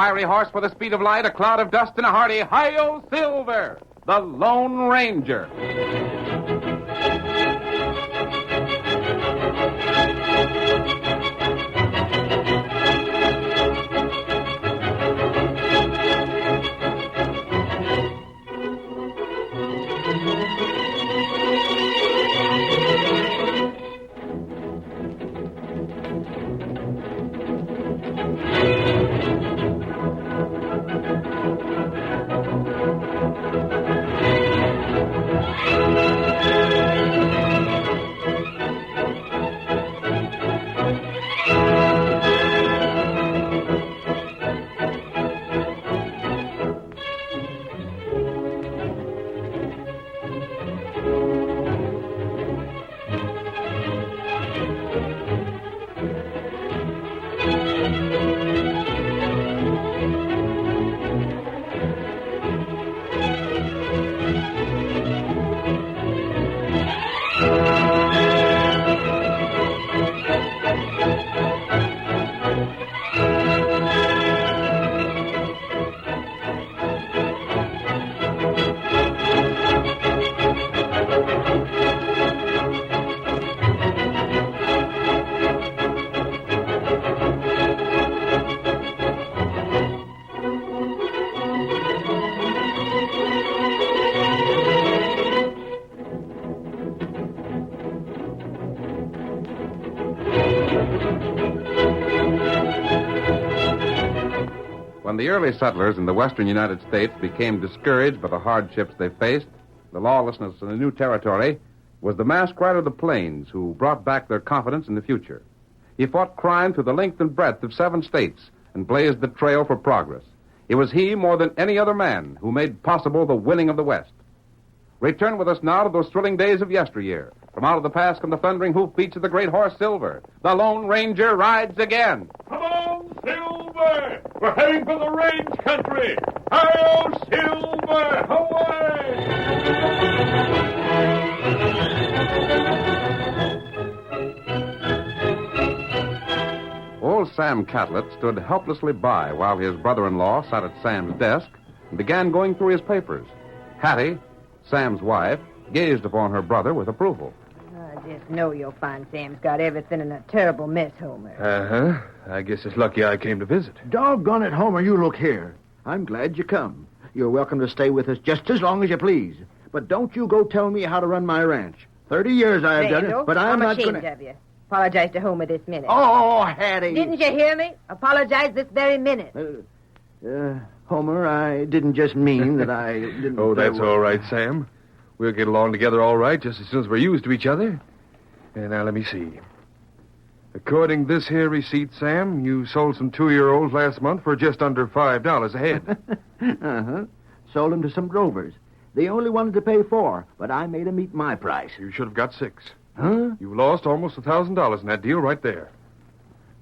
fiery horse with the speed of light, a cloud of dust, and a hearty Hi-Yo Silver, the Lone Ranger. When the early settlers in the western United States became discouraged by the hardships they faced, the lawlessness in the new territory, was the masked rider of the plains who brought back their confidence in the future. He fought crime through the length and breadth of 7 states and blazed the trail for progress. It was he, more than any other man, who made possible the winning of the West. Return with us now to those thrilling days of yesteryear. From out of the past come the thundering hoofbeats of the great horse Silver. The Lone Ranger rides again. Come on, Silver! We're heading for the range country! Hi-yo, Silver! Away! Old Sam Catlett stood helplessly by while his brother-in-law sat at Sam's desk and began going through his papers. Hattie, Sam's wife, gazed upon her brother with approval. I just know you'll find Sam's got everything in a terrible mess, Homer. Uh-huh. I guess it's lucky I came to visit. Doggone it, Homer, you look here. I'm glad you come. You're welcome to stay with us just as long as you please. But don't you go tell me how to run my ranch. 30 years I've done it, but I'm not ashamed of you. Apologize to Homer this minute. Oh, Hattie. Didn't you hear me? Apologize this very minute. Homer, I didn't just mean that I didn't... Oh, that's all right, Sam. We'll get along together all right just as soon as we're used to each other. And now let me see. According to this here receipt, Sam, you sold some 2-year-olds last month for just under $5 a head. Uh-huh. Sold them to some drovers. They only wanted to pay 4, but I made them eat my price. You should have got 6. Huh? You lost almost $1,000 in that deal right there.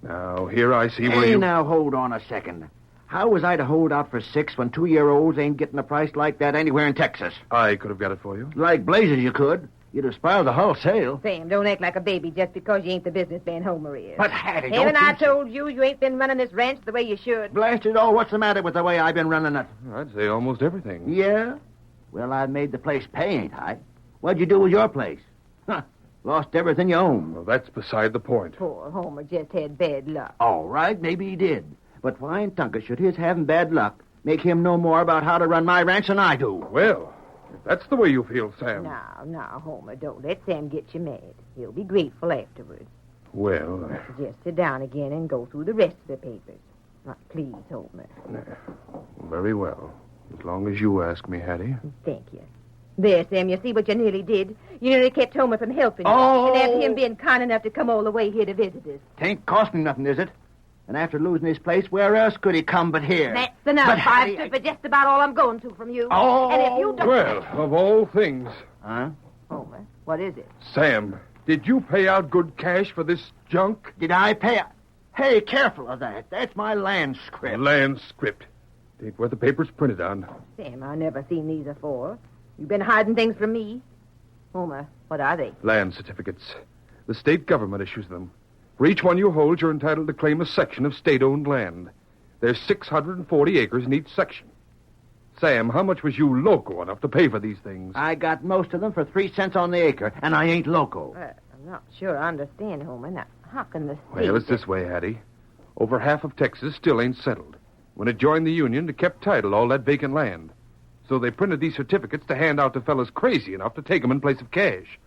Now, here I see where Hey, you... now, hold on a second. How was I to hold out for 6 when 2-year-olds ain't getting a price like that anywhere in Texas? I could have got it for you. Like blazes you could. You'd have spoiled the whole sale. Sam, don't act like a baby just because you ain't the businessman Homer is. But, Hattie, Haven't don't I you... told you you ain't been running this ranch the way you should? Blast it all, what's the matter with the way I've been running it? I'd say almost everything. Yeah? Well, I've made the place pay, ain't I? What'd you do with your place? Huh. Lost everything you own. Well, that's beside the point. Poor Homer just had bad luck. All right, maybe he did. But why in Tunka should his having bad luck make him know more about how to run my ranch than I do? Well, if that's the way you feel, Sam. Now, Homer, don't let Sam get you mad. He'll be grateful afterwards. Well... Just sit down again and go through the rest of the papers. Now, please, Homer. Very well. As long as you ask me, Hattie. Thank you. There, Sam, you see what you nearly did? You nearly kept Homer from helping you. Oh! And after him being kind enough to come all the way here to visit us. Tain't costing nothing, is it? And after losing his place, where else could he come but here? That's enough. But, I've Hattie, stood for just about all I'm going to from you. Oh! And if you don't... Well, of all things... Huh? Homer, what is it? Sam, did you pay out good cash for this junk? Did I pay... Hey, careful of that. That's my land script. Land script. Ain't what the paper's printed on. Sam, I never seen these afore. You've been hiding things from me. Homer, what are they? Land certificates. The state government issues them. For each one you hold, you're entitled to claim a section of state-owned land. There's 640 acres in each section. Sam, how much was you loco enough to pay for these things? I got most of them for 3 cents on the acre, and I ain't loco. I'm not sure I understand, Homer. Now, how can the state... Well, it's this way, Hattie. Over half of Texas still ain't settled. When it joined the Union, it kept title all that vacant land. So they printed these certificates to hand out to fellas crazy enough to take them in place of cash.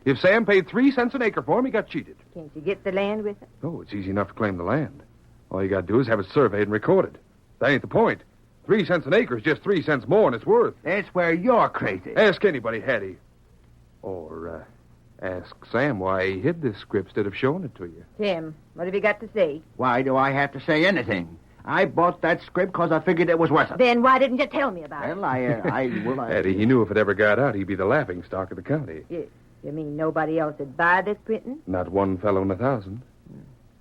If Sam paid 3 cents an acre for him, he got cheated. Can't you get the land with it? Oh, it's easy enough to claim the land. All you got to do is have it surveyed and recorded. That ain't the point. 3 cents an acre is just 3 cents more than it's worth. That's where you're crazy. Ask anybody, Hattie. Or, ask Sam why he hid this script instead of showing it to you. Tim, what have you got to say? Why do I have to say anything? I bought that script because I figured it was worth it. Then why didn't you tell me about it? Well, Hattie, he knew if it ever got out, he'd be the laughing stock of the county. You mean nobody else would buy this printing? Not one fellow in 1,000.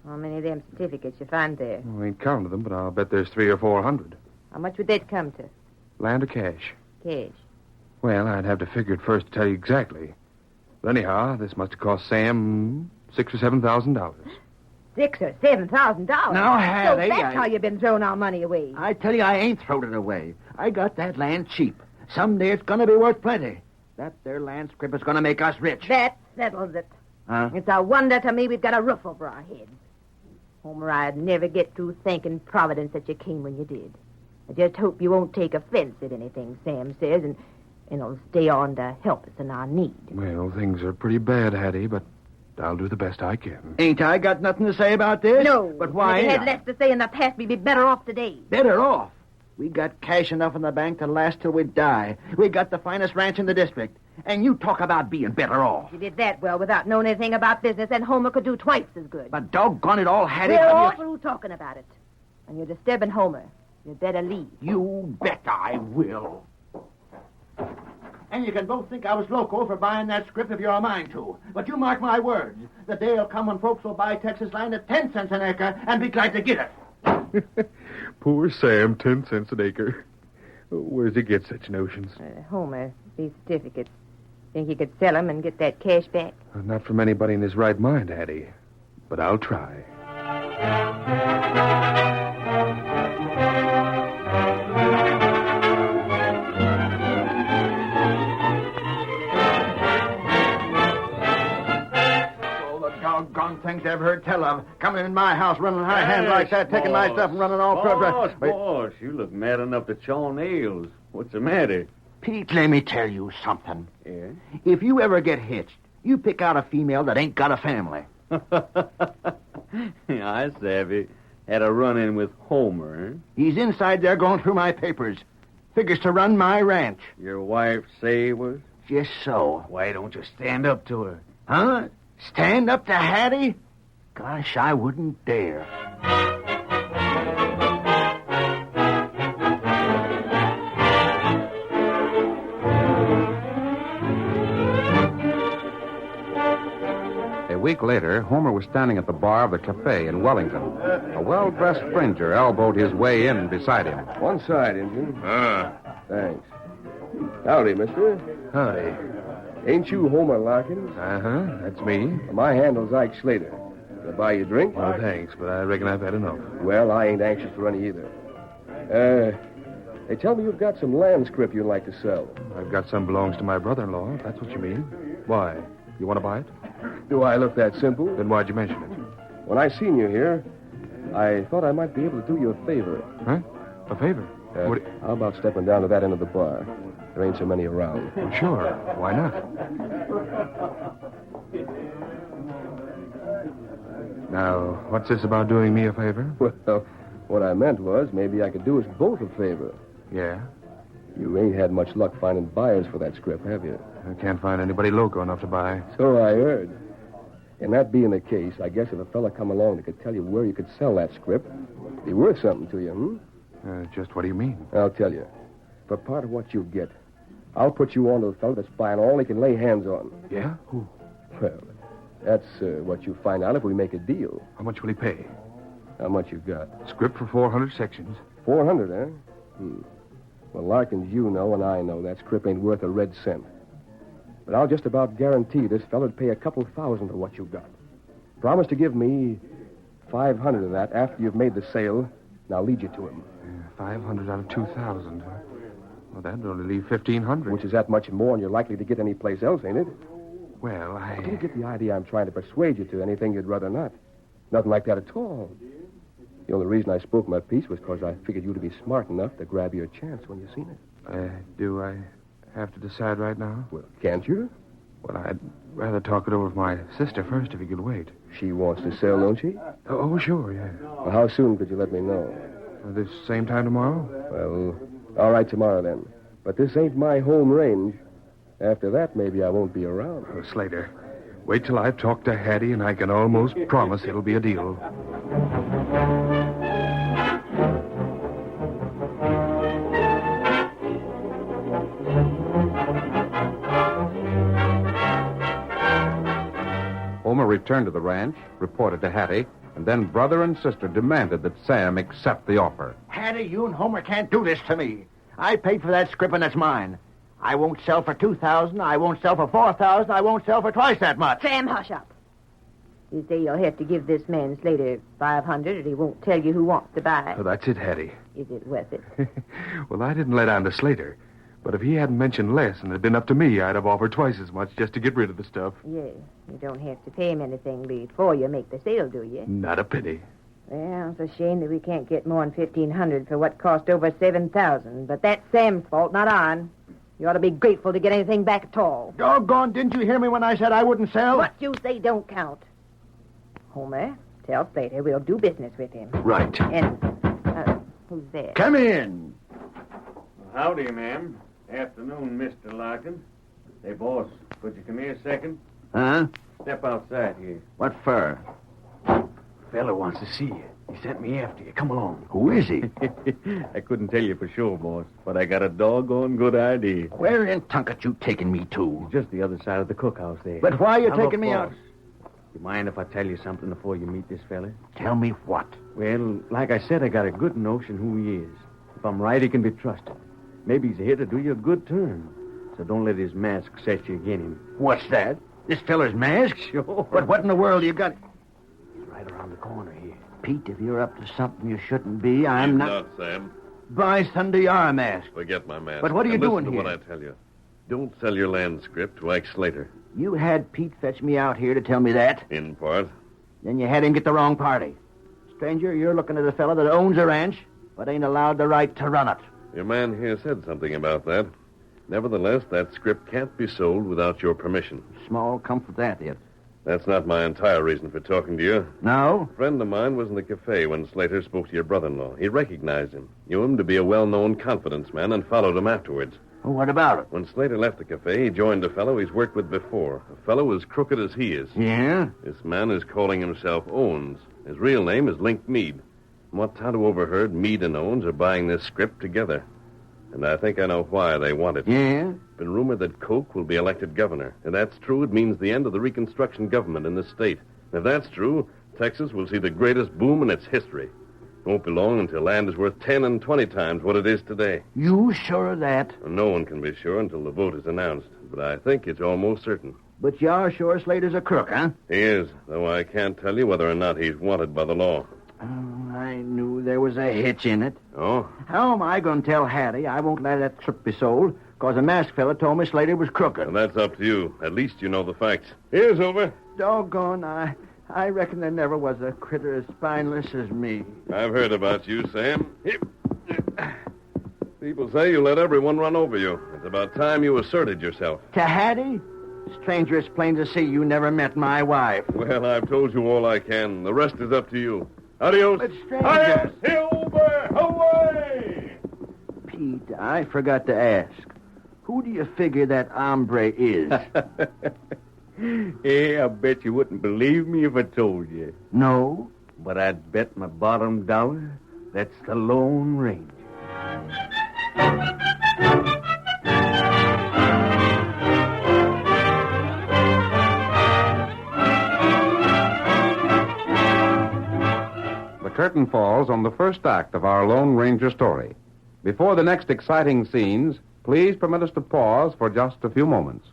How many of them certificates you find there? I ain't counted them, but I'll bet there's 300 or 400. How much would that come to? Land or cash? Cash. Well, I'd have to figure it first to tell you exactly. But anyhow, this must have cost Sam $6,000 or $7,000. $6,000 or $7,000? Now, Hattie, So that's how you've been throwing our money away. I tell you, I ain't thrown it away. I got that land cheap. Someday it's going to be worth plenty. That there land script is going to make us rich. That settles it. Huh? It's a wonder to me we've got a roof over our heads. Homer, I'd never get through thanking Providence that you came when you did. I just hope you won't take offense at anything Sam says and it'll stay on to help us in our need. Well, things are pretty bad, Hattie, but I'll do the best I can. Ain't I got nothing to say about this? No. But why If you ain't had I? less to say in the past, we'd be better off today. Better off. We got cash enough in the bank to last till we die. We got the finest ranch in the district. And you talk about being better off. If you did that well without knowing anything about business, then Homer could do twice as good. But doggone it all, Hattie. We're all through talking about it. And you're disturbing Homer. You better leave. You bet I will. And you can both think I was loco for buying that script if you're a mind to. But you mark my words. The day will come when folks will buy Texas land at 10 cents an acre and be glad to get it. Poor Sam, 10 cents an acre. Where's he get such notions? Homer, these certificates. Think you could sell them and get that cash back? Not from anybody in his right mind, Hattie. But I'll try. Doggone things I've heard tell of. Coming in my house, running high hands like that, taking my stuff and running all crooked. Boss, you look mad enough to chaw nails. What's the matter? Pete, let me tell you something. Yeah? If you ever get hitched, you pick out a female that ain't got a family. Yeah, I savvy. Had a run-in with Homer, He's inside there going through my papers. Figures to run my ranch. Your wife say was? Just so. Why don't you stand up to her? Huh? Stand up to Hattie? Gosh, I wouldn't dare. A week later, Homer was standing at the bar of the cafe in Wellington. A well-dressed stranger elbowed his way in beside him. One side, Injun. Thanks. Howdy, mister. Howdy. Ain't you Homer Larkins? Uh-huh, that's me. My handle's Ike Slater. Can I buy you a drink? Well, thanks, but I reckon I've had enough. Well, I ain't anxious for any either. They tell me you've got some land script you'd like to sell. I've got some belongs to my brother-in-law, if that's what you mean. Why? You want to buy it? Do I look that simple? Then why'd you mention it? When I seen you here, I thought I might be able to do you a favor. Huh? A favor? What? How about stepping down to that end of the bar? There ain't so many around. Well, sure. Why not? Now, what's this about doing me a favor? Well, what I meant was maybe I could do us both a favor. Yeah? You ain't had much luck finding buyers for that script, have you? I can't find anybody loco enough to buy. So I heard. And that being the case, I guess if a fella come along that could tell you where you could sell that script, it'd be worth something to you, Just what do you mean? I'll tell you. For part of what you get, I'll put you on to the fellow that's buying all he can lay hands on. Yeah? Who? Well, that's what you find out if we make a deal. How much will he pay? How much you got? Script for 400 sections. 400, eh? Well, Larkins, you know and I know that script ain't worth a red cent. But I'll just about guarantee this fellow'd pay a couple $1,000 for what you got. Promise to give me 500 of that after you've made the sale and I'll lead you to him. 500 out of 2,000. Well, that'd only leave 1,500. Which is that much more than you're likely to get anyplace else, ain't it? Well, Don't get the idea I'm trying to persuade you to anything you'd rather not. Nothing like that at all. The only reason I spoke my piece was because I figured you to be smart enough to grab your chance when you seen it. Do I have to decide right now? Well, can't you? Well, I'd rather talk it over with my sister first if you could wait. She wants to sell, don't she? Oh, sure, yeah. Well, how soon could you let me know? This same time tomorrow? Well, all right, tomorrow then. But this ain't my home range. After that, maybe I won't be around. Oh, Slater, wait till I've talked to Hattie, and I can almost promise it'll be a deal. Homer returned to the ranch, reported to Hattie, and then brother and sister demanded that Sam accept the offer. Hattie, you and Homer can't do this to me. I paid for that script, and it's mine. I won't sell for $2,000. I won't sell for $4,000. I won't sell for twice that much. Sam, hush up. You say you'll have to give this man Slater $500, or he won't tell you who wants to buy it. Oh, that's it, Hattie. Is it worth it? Well, I didn't let on to Slater. But if he hadn't mentioned less and it had been up to me, I'd have offered twice as much just to get rid of the stuff. Yeah, you don't have to pay him anything before you make the sale, do you? Not a penny. Well, it's a shame that we can't get more than $1,500 for what cost over $7,000. But that's Sam's fault, not ours. You ought to be grateful to get anything back at all. Doggone, didn't you hear me when I said I wouldn't sell? What you say don't count. Homer, tell Slater we'll do business with him. Right. And, who's there? Come in. Howdy, ma'am. Afternoon, Mr. Larkin. Hey, boss, could you come here a second? Huh? Step outside here. What for? Fella wants to see you. He sent me after you. Come along. Who is he? I couldn't tell you for sure, boss, but I got a doggone good idea. Where in Tunket you taking me to? Just the other side of the cookhouse there. But why are you Now, taking look, me boss, out? You mind if I tell you something before you meet this fella? Tell me what? Well, like I said, I got a good notion who he is. If I'm right, he can be trusted. Maybe he's here to do you a good turn. So don't let his mask set you again him. What's that? This feller's mask? Sure. But what in the world you got? He's right around the corner here. Pete, if you're up to something you shouldn't be, I'm not... Sam. By thunder, you are masked. Forget my mask. But what are you And doing listen to here? what I tell you. Don't sell your land script to Ike Slater. You had Pete fetch me out here to tell me that. In part. Then you had him get the wrong party. Stranger, you're looking at a fellow that owns a ranch, but ain't allowed the right to run it. Your man here said something about that. Nevertheless, that script can't be sold without your permission. Small comfort that is. That's not my entire reason for talking to you. No? A friend of mine was in the cafe when Slater spoke to your brother-in-law. He recognized him, knew him to be a well-known confidence man, and followed him afterwards. Well, what about it? When Slater left the cafe, he joined a fellow he's worked with before. A fellow as crooked as he is. Yeah? This man is calling himself Owens. His real name is Link Meade. From what Tonto overheard, Meade and Owens are buying this script together. And I think I know why they want it. Yeah? It's been rumored that Koch will be elected governor. If that's true, it means the end of the Reconstruction government in this state. And if that's true, Texas will see the greatest boom in its history. It won't be long until land is worth 10 and 20 times what it is today. You sure of that? No one can be sure until the vote is announced, but I think it's almost certain. But you are sure Slater's a crook, huh? He is, though I can't tell you whether or not he's wanted by the law. Oh, I knew there was a hitch in it. Oh? How am I going to tell Hattie I won't let that script be sold? Because a masked fella told me Slater was crooked. Well, that's up to you. At least you know the facts. Here's over. Doggone, I reckon there never was a critter as spineless as me. I've heard about you, Sam. People say you let everyone run over you. It's about time you asserted yourself. To Hattie? Stranger, it's plain to see you never met my wife. Well, I've told you all I can. The rest is up to you. Adios. But stranger... Adios, Silver! Away! Pete, I forgot to ask. Who do you figure that hombre is? Hey, I bet you wouldn't believe me if I told you. No? But I'd bet my bottom dollar that's the Lone Ranger. The curtain falls on the first act of our Lone Ranger story. Before the next exciting scenes, please permit us to pause for just a few moments.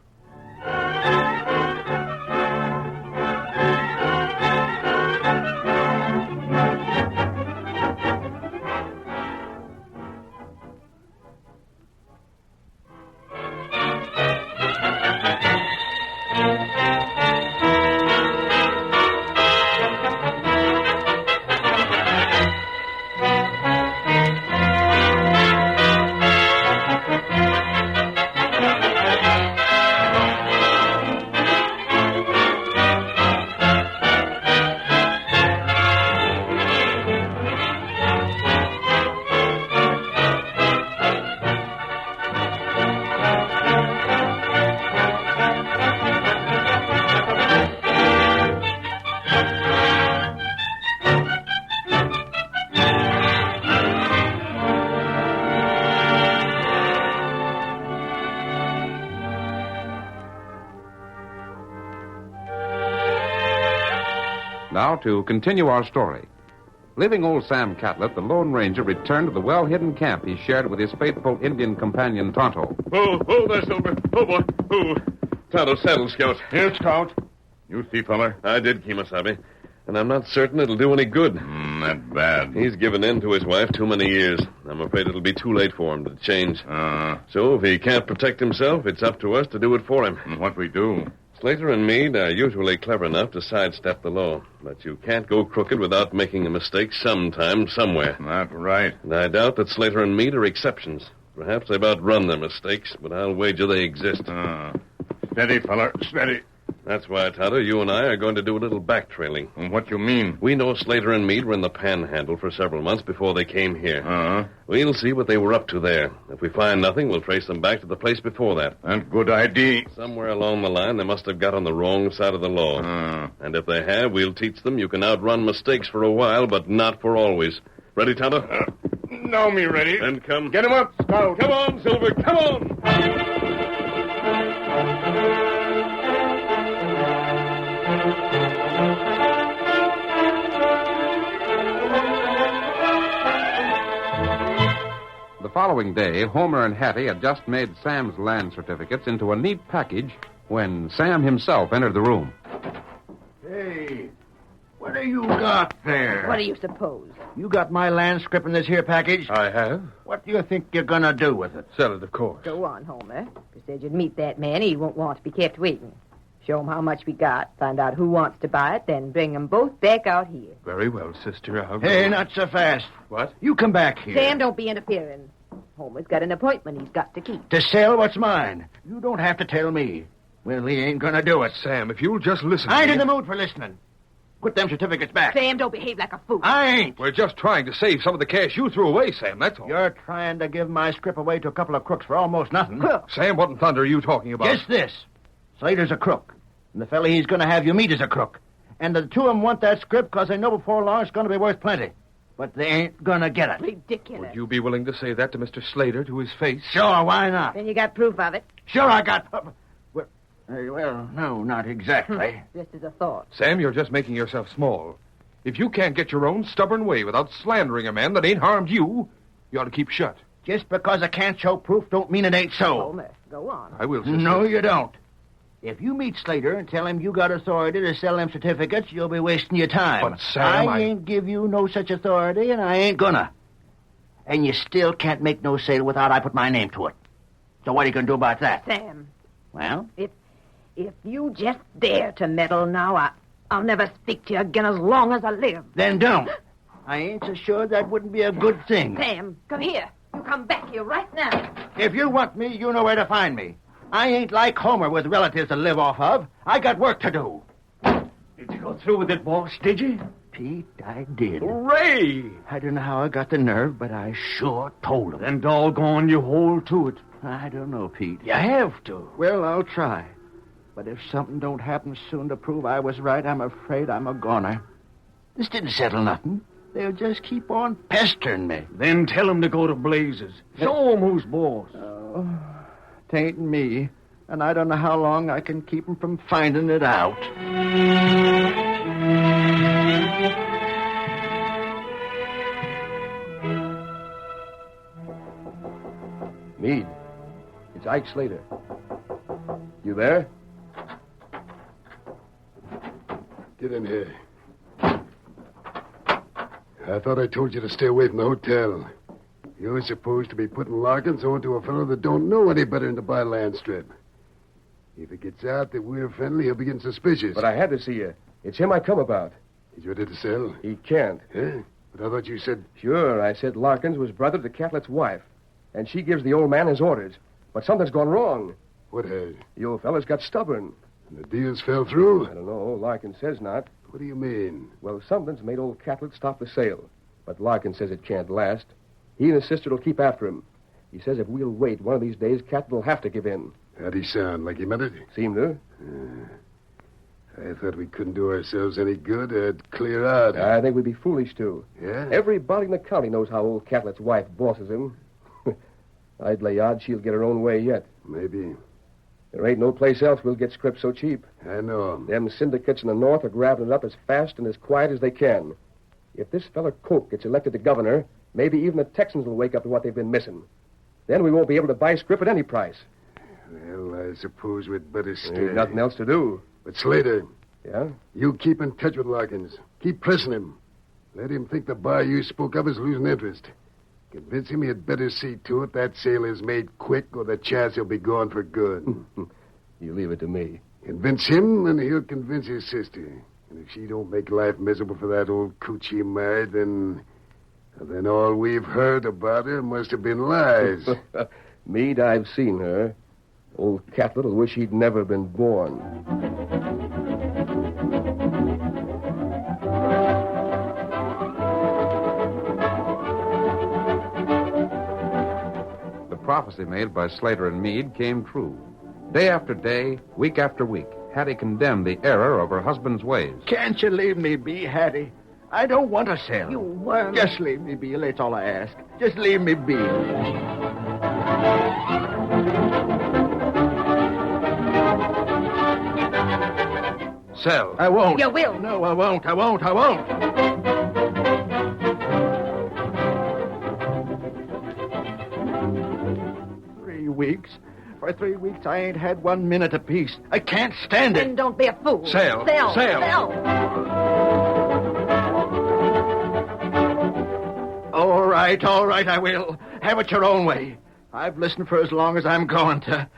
now to continue our story. Leaving old Sam Catlett, the Lone Ranger returned to the well-hidden camp he shared with his faithful Indian companion, Tonto. Oh, there, Silver. Oh, boy. Oh. Tonto, saddle, Scout. Here, Scout. You see, feller? I did, Kemosabe. And I'm not certain it'll do any good. Not bad. He's given in to his wife too many years. I'm afraid it'll be too late for him to change. So if he can't protect himself, it's up to us to do it for him. And what we do? Slater and Meade are usually clever enough to sidestep the law, but you can't go crooked without making a mistake sometime, somewhere. Not right. And I doubt that Slater and Meade are exceptions. Perhaps they've outrun their mistakes, but I'll wager they exist. Steady, feller, steady. That's why, Tonto, you and I are going to do a little backtrailing. What you mean? We know Slater and Meade were in the Panhandle for several months before they came here. We'll see what they were up to there. If we find nothing, we'll trace them back to the place before that. And good idea. Somewhere along the line, they must have got on the wrong side of the law. And if they have, we'll teach them you can outrun mistakes for a while, but not for always. Ready, Tonto? Now me ready. Then come. Get him up, Scout. Come on, Silver, come on! The following day, Homer and Hattie had just made Sam's land certificates into a neat package when Sam himself entered the room. Hey, what do you got there? What do you suppose? You got my land scrip in this here package? I have. What do you think you're going to do with it? Sell it, of course. Go on, Homer. You said you'd meet that man. He won't want to be kept waiting. Show him how much we got, find out who wants to buy it, then bring them both back out here. Very well, sister. I'll Hey, go. not so fast. What? You come back here. Sam, don't be interfering. Homer's got an appointment he's got to keep. To sell what's mine. You don't have to tell me. Well, he ain't going to do it. Sam, if you'll just listen I to ain't me. in the mood for listening. Put them certificates back. Sam, don't behave like a fool. I ain't. We're just trying to save some of the cash you threw away, Sam, that's all. You're trying to give my scrip away to a couple of crooks for almost nothing. Sam, what in thunder are you talking about? Just this. Slater's a crook. And the fella he's going to have you meet is a crook. And the two of them want that scrip because they know before long it's going to be worth plenty. But they ain't going to get it. Ridiculous. Would you be willing to say that to Mr. Slater, to his face? Sure, why not? Then you got proof of it. Sure, I got... Well, no, not exactly. Just as a thought. Sam, you're just making yourself small. If you can't get your own stubborn way without slandering a man that ain't harmed you, you ought to keep shut. Just because I can't show proof don't mean it ain't so. Homer, go on. I will, sister. No, you don't. If you meet Slater and tell him you got authority to sell them certificates, you'll be wasting your time. But, Sam, I ain't give you no such authority, and I ain't gonna. And you still can't make no sale without I put my name to it. So what are you gonna do about that? Sam, Well? if you just dare to meddle now, I'll never speak to you again as long as I live. Then don't. I ain't so sure that wouldn't be a good thing. Sam, come here. You come back here right now. If you want me, you know where to find me. I ain't like Homer with relatives to live off of. I got work to do. Did you go through with it, boss, did you? Pete, I did. Hooray! I don't know how I got the nerve, but I sure told him. Then doggone you hold to it. I don't know, Pete. You have to. Well, I'll try. But if something don't happen soon to prove I was right, I'm afraid I'm a goner. This didn't settle nothing. They'll just keep on pestering me. Then tell him to go to blazes. Show him who's boss. Oh, tain't me. And I don't know how long I can keep 'em from finding it out. Meade. It's Ike Slater. You there? Get in here. I thought I told you to stay away from the hotel. You're supposed to be putting Larkins on to a fellow that don't know any better than to buy a land strip. If it gets out that we're friendly, he'll be getting suspicious. But I had to see you. It's him I come about. He's ready to sell? He can't. Huh? But I thought you said... Sure, I said Larkins was brother to Catlett's wife. And she gives the old man his orders. But something's gone wrong. What has? The old fella's got stubborn. And the deals fell through? I don't know. Larkin says not. What do you mean? Well, something's made old Catlett stop the sale. But Larkin says it can't last. He and his sister will keep after him. He says if we'll wait, one of these days, Catlett will have to give in. How'd he sound? Like he meant it? Seemed to. I thought we couldn't do ourselves any good. I'd clear out. I think we'd be foolish to. Yeah? Everybody in the county knows how old Catlett's wife bosses him. I'd lay odds she'll get her own way yet. Maybe. There ain't no place else we'll get script so cheap. I know. Them syndicates in the north are grabbing it up as fast and as quiet as they can. If this feller Coke gets elected to governor, maybe even the Texans will wake up to what they've been missing. Then we won't be able to buy script at any price. Well, I suppose we'd better stay. Ain't nothing else to do. But Slater, Yeah? you keep in touch with Larkins. Keep pressing him. Let him think the bar you spoke of is losing interest. Convince him he'd better see to it that sale is made quick or the chance he'll be gone for good. You leave it to me. Convince him, and he'll convince his sister. And if she don't make life miserable for that old coot she married, then all we've heard about her must have been lies. Meade, I've seen her. Old Catlett will wish he'd never been born. The prophecy made by Slater and Meade came true. Day after day, week after week, Hattie condemned the error of her husband's ways. Can't you leave me be, Hattie? I don't want to sell. You worm. Just leave me be. That's all I ask. Just leave me be. Sell. I won't. You will. No, I won't. I won't. I won't. 3 weeks. For 3 weeks, I ain't had 1 minute apiece. I can't stand Then it. don't be a fool. Sell. Sell. Sell. Sell. All right, I will. Have it your own way. I've listened for as long as I'm going to.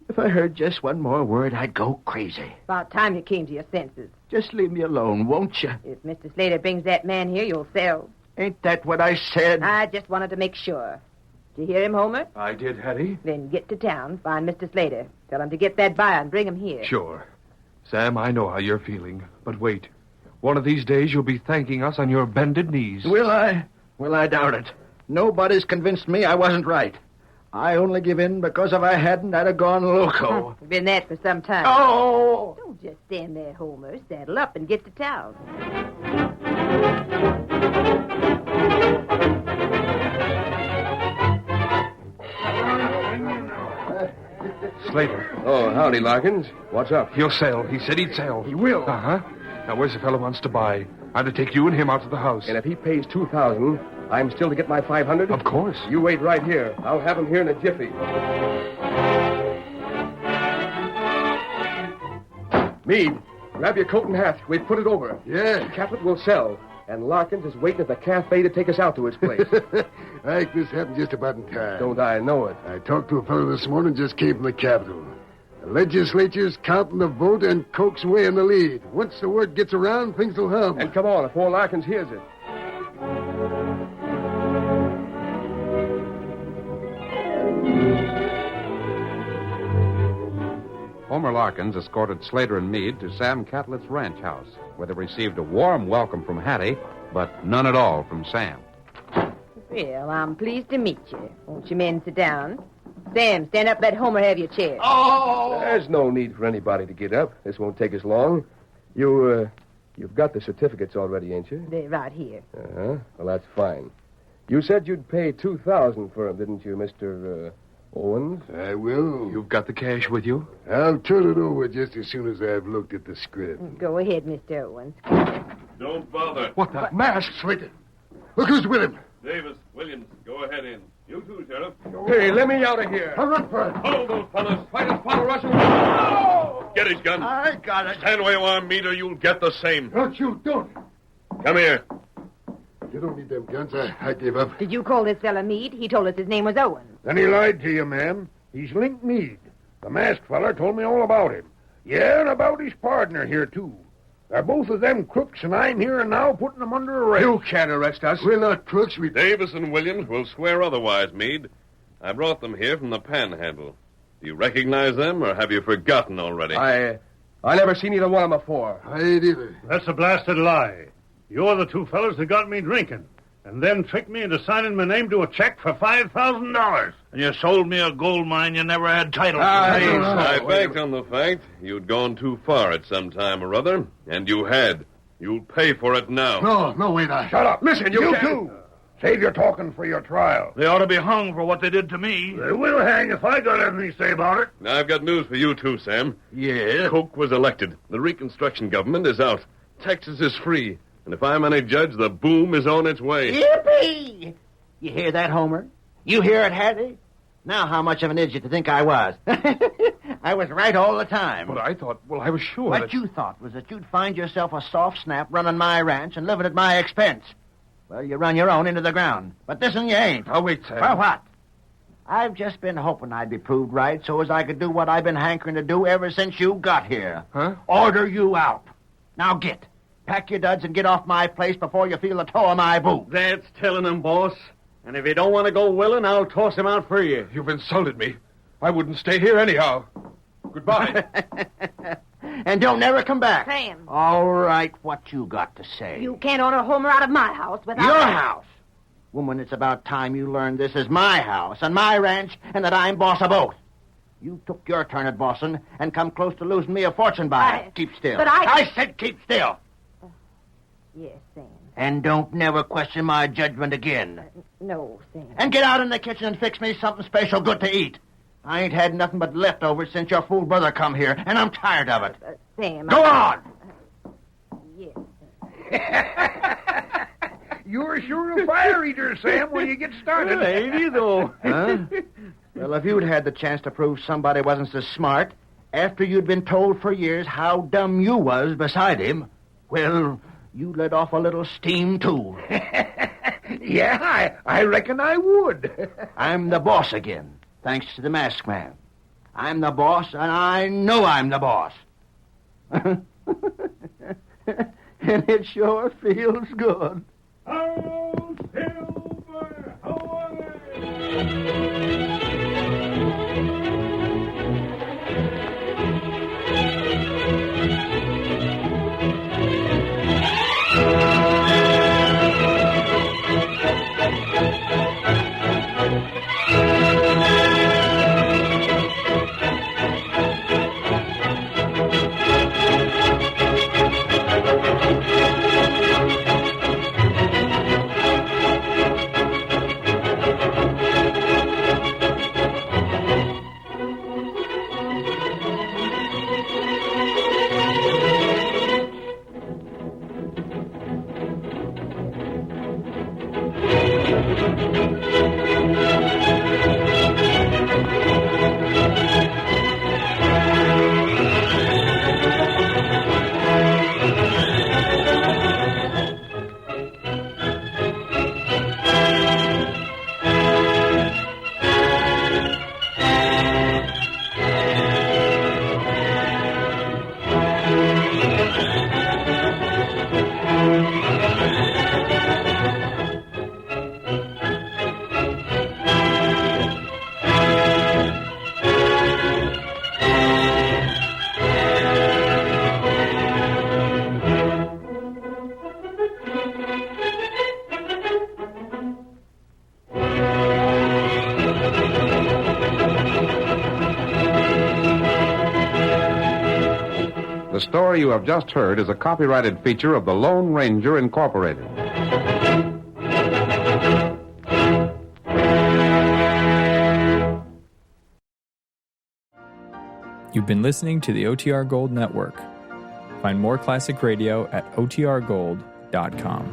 If I heard just one more word, I'd go crazy. About time you came to your senses. Just leave me alone, won't you? If Mr. Slater brings that man here, you'll sell. Ain't that what I said? I just wanted to make sure. Did you hear him, Homer? I did, Hattie. Then get to town, find Mr. Slater. Tell him to get that buyer and bring him here. Sure. Sam, I know how you're feeling. But wait. One of these days you'll be thanking us on your bended knees. Will I? Well, I doubt it. Nobody's convinced me I wasn't right. I only give in because if I hadn't, I'd have gone loco. You've been that for some time. Oh! Don't just stand there, Homer. Saddle up and get to town. Slater. Oh, howdy, Larkins. What's up? He'll sell. He said he'd sell. He will. Uh-huh. Now, where's the fellow wants to buy? I'm to take you and him out to the house. And if he pays $2,000, I'm still to get my $500? Of course. You wait right here. I'll have him here in a jiffy. Meade, grab your coat and hat. We've put it over. Yeah. Catlett will sell. And Larkins is waiting at the cafe to take us out to his place. I think this happened just about in time. Don't I know it? I talked to a fellow this morning, just came from the Capitol. The legislature's counting the vote and Coke's way in the lead. Once the word gets around, things will hum. And come on, if old Larkins hears it. Homer Larkins escorted Slater and Meade to Sam Catlett's ranch house, where they received a warm welcome from Hattie, but none at all from Sam. Well, I'm pleased to meet you. Won't you men sit down? Sam, stand up, let Homer have your chair. Oh! There's no need for anybody to get up. This won't take us long. You've got the certificates already, ain't you? They're right here. Uh-huh. Well, that's fine. You said you'd pay $2,000 for them, didn't you, Mr. Owens? I will. You've got the cash with you? I'll turn it over just as soon as I've looked at the script. Go ahead, Mr. Owens. Don't bother. What the? Mask, Slater. Look who's with him. Davis, Williams, go ahead in. You too, Sheriff. Hey, let me out of here. I'll run for it. Hold those fellas. Fighters follow Russell. Get his gun. I got it. Stand where you are, Meade, or you'll get the same. Don't you, don't. Come here. You don't need them guns. I gave up. Did you call this fella Meade? He told us his name was Owens. Then he lied to you, ma'am. He's Link Meade. The masked feller told me all about him. Yeah, and about his partner here, too. They're both of them crooks, and I'm here and now putting them under arrest. You can't arrest us. We're not crooks. We... Davis and Williams will swear otherwise, Meade. I brought them here from the Panhandle. Do you recognize them, or have you forgotten already? I never seen either one of them before. I ain't either. That's a blasted lie. You're the two fellas that got me drinking, and then tricked me into signing my name to a check for $5,000. And you sold me a gold mine you never had title to. I banked on the fact you'd gone too far at some time or other, and you had. You'll pay for it now. No, wait. Shut up. Listen, you You can't... too. Save your talking for your trial. They ought to be hung for what they did to me. They will hang if I got anything to say about it. Now, I've got news for you, too, Sam. Yeah? Coke was elected. The Reconstruction government is out. Texas is free. And if I'm any judge, the boom is on its way. Yippee! You hear that, Homer? You hear it, Hattie? Now how much of an idiot do you think I was? I was right all the time. But I thought, I was sure What that... you thought was that you'd find yourself a soft snap running my ranch and living at my expense. Well, you run your own into the ground. But this one you ain't. Now, wait, Sam. For what? I've just been hoping I'd be proved right so as I could do what I've been hankering to do ever since you got here. Huh? Order you out. Now get. Pack your duds and get off my place before you feel the toe of my boot. That's telling him, boss. And if he don't want to go willing, I'll toss him out for you. You've insulted me. I wouldn't stay here anyhow. Goodbye. And don't never come back. Sam. All right, what you got to say? You can't order Homer out of my house without... Your house. Woman, it's about time you learned this is my house and my ranch and that I'm boss of both. You took your turn at bossing and come close to losing me a fortune by it. Keep still. But I said keep still. Yes, Sam. And don't never question my judgment again. No, Sam. And get out in the kitchen and fix me something special good to eat. I ain't had nothing but leftovers since your fool brother come here, and I'm tired of it. Sam, Go on! Yes. You're sure a fire eater, Sam, when you get started. Well, ain't he, though? Huh? Well, if you'd had the chance to prove somebody wasn't so smart after you'd been told for years how dumb you was beside him, well, you let off a little steam, too. Yeah, I reckon I would. I'm the boss again, thanks to the masked man. I'm the boss, and I know I'm the boss. And it sure feels good. Oh, Silver, away! The story you have just heard is a copyrighted feature of the Lone Ranger Incorporated. You've been listening to the OTR Gold Network. Find more classic radio at otrgold.com.